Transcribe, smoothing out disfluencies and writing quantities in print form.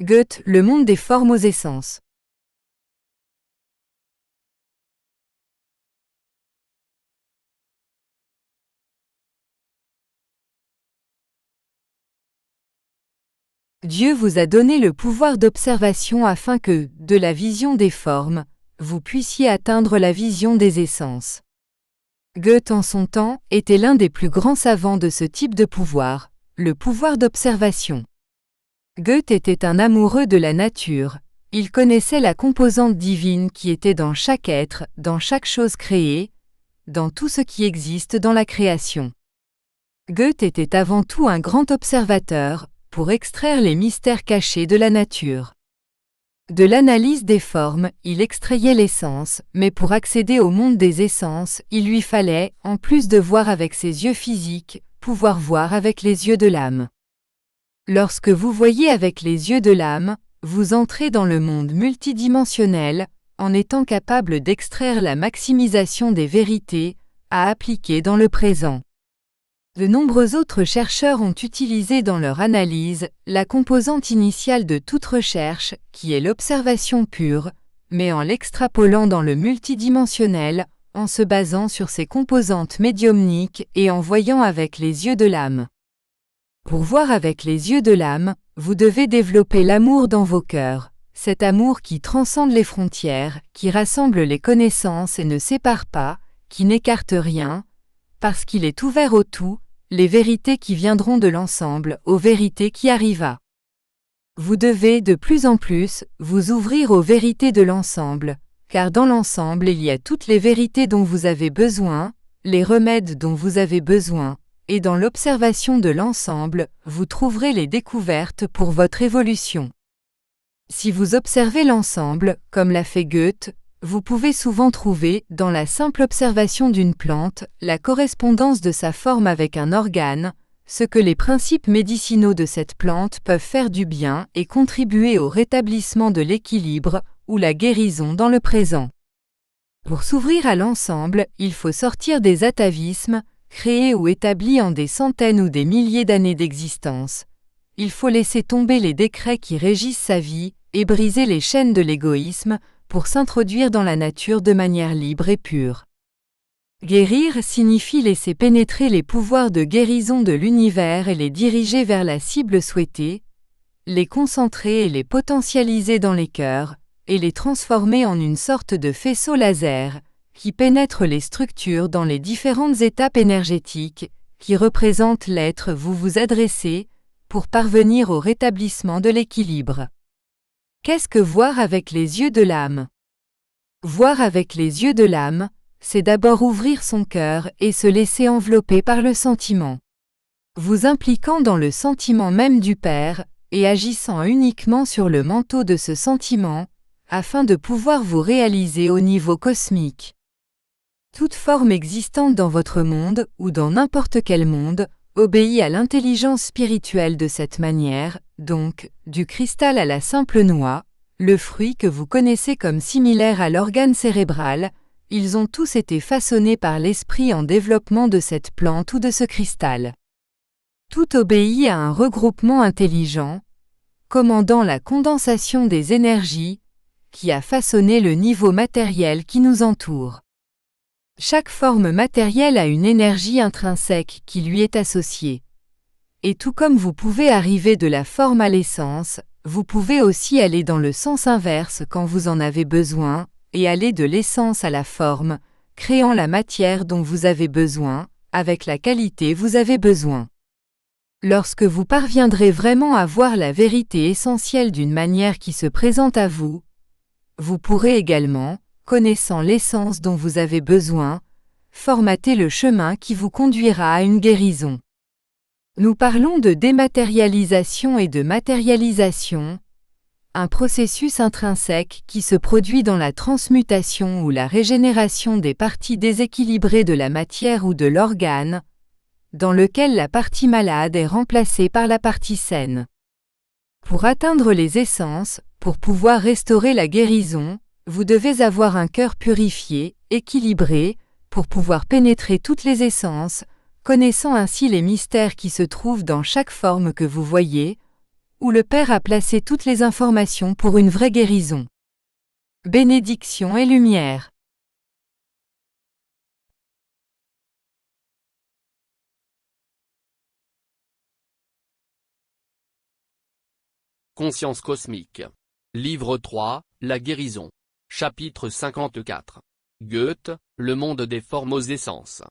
Goethe, Le monde des formes aux essences. Dieu vous a donné le pouvoir d'observation afin que, de la vision des formes, vous puissiez atteindre la vision des essences. Goethe en son temps était l'un des plus grands savants de ce type de pouvoir, le pouvoir d'observation. Goethe était un amoureux de la nature, il connaissait la composante divine qui était dans chaque être, dans chaque chose créée, dans tout ce qui existe dans la création. Goethe était avant tout un grand observateur, pour extraire les mystères cachés de la nature. De l'analyse des formes, il extrayait l'essence, mais pour accéder au monde des essences, il lui fallait, en plus de voir avec ses yeux physiques, pouvoir voir avec les yeux de l'âme. Lorsque vous voyez avec les yeux de l'âme, vous entrez dans le monde multidimensionnel, en étant capable d'extraire la maximisation des vérités, à appliquer dans le présent. De nombreux autres chercheurs ont utilisé dans leur analyse la composante initiale de toute recherche, qui est l'observation pure, mais en l'extrapolant dans le multidimensionnel, en se basant sur ses composantes médiumniques et en voyant avec les yeux de l'âme. Pour voir avec les yeux de l'âme, vous devez développer l'amour dans vos cœurs, cet amour qui transcende les frontières, qui rassemble les connaissances et ne sépare pas, qui n'écarte rien, parce qu'il est ouvert au tout, les vérités qui viendront de l'ensemble, aux vérités qui arrivent. Vous devez de plus en plus vous ouvrir aux vérités de l'ensemble, car dans l'ensemble il y a toutes les vérités dont vous avez besoin, les remèdes dont vous avez besoin, et dans l'observation de l'ensemble, vous trouverez les découvertes pour votre évolution. Si vous observez l'ensemble, comme l'a fait Goethe, vous pouvez souvent trouver, dans la simple observation d'une plante, la correspondance de sa forme avec un organe, ce que les principes médicinaux de cette plante peuvent faire du bien et contribuer au rétablissement de l'équilibre ou la guérison dans le présent. Pour s'ouvrir à l'ensemble, il faut sortir des atavismes, créés ou établis en des centaines ou des milliers d'années d'existence. Il faut laisser tomber les décrets qui régissent sa vie et briser les chaînes de l'égoïsme, pour s'introduire dans la nature de manière libre et pure. Guérir signifie laisser pénétrer les pouvoirs de guérison de l'univers et les diriger vers la cible souhaitée, les concentrer et les potentialiser dans les cœurs, et les transformer en une sorte de faisceau laser, qui pénètre les structures dans les différentes étapes énergétiques, qui représentent l'être vous vous adressez, pour parvenir au rétablissement de l'équilibre. Qu'est-ce que voir avec les yeux de l'âme? Voir avec les yeux de l'âme, c'est d'abord ouvrir son cœur et se laisser envelopper par le sentiment. Vous impliquant dans le sentiment même du Père, et agissant uniquement sur le manteau de ce sentiment, afin de pouvoir vous réaliser au niveau cosmique. Toute forme existante dans votre monde, ou dans n'importe quel monde, obéit à l'intelligence spirituelle de cette manière, donc, du cristal à la simple noix, le fruit que vous connaissez comme similaire à l'organe cérébral, ils ont tous été façonnés par l'esprit en développement de cette plante ou de ce cristal. Tout obéit à un regroupement intelligent, commandant la condensation des énergies, qui a façonné le niveau matériel qui nous entoure. Chaque forme matérielle a une énergie intrinsèque qui lui est associée. Et tout comme vous pouvez arriver de la forme à l'essence, vous pouvez aussi aller dans le sens inverse quand vous en avez besoin, et aller de l'essence à la forme, créant la matière dont vous avez besoin, avec la qualité vous avez besoin. Lorsque vous parviendrez vraiment à voir la vérité essentielle d'une manière qui se présente à vous, vous pourrez également, connaissant l'essence dont vous avez besoin, formater le chemin qui vous conduira à une guérison. Nous parlons de dématérialisation et de matérialisation, un processus intrinsèque qui se produit dans la transmutation ou la régénération des parties déséquilibrées de la matière ou de l'organe, dans lequel la partie malade est remplacée par la partie saine. Pour atteindre les essences, pour pouvoir restaurer la guérison, vous devez avoir un cœur purifié, équilibré, pour pouvoir pénétrer toutes les essences, connaissant ainsi les mystères qui se trouvent dans chaque forme que vous voyez, où le Père a placé toutes les informations pour une vraie guérison. Bénédiction et lumière. Conscience cosmique. Livre 3, La guérison. Chapitre 54. Goethe, le monde des formes aux essences.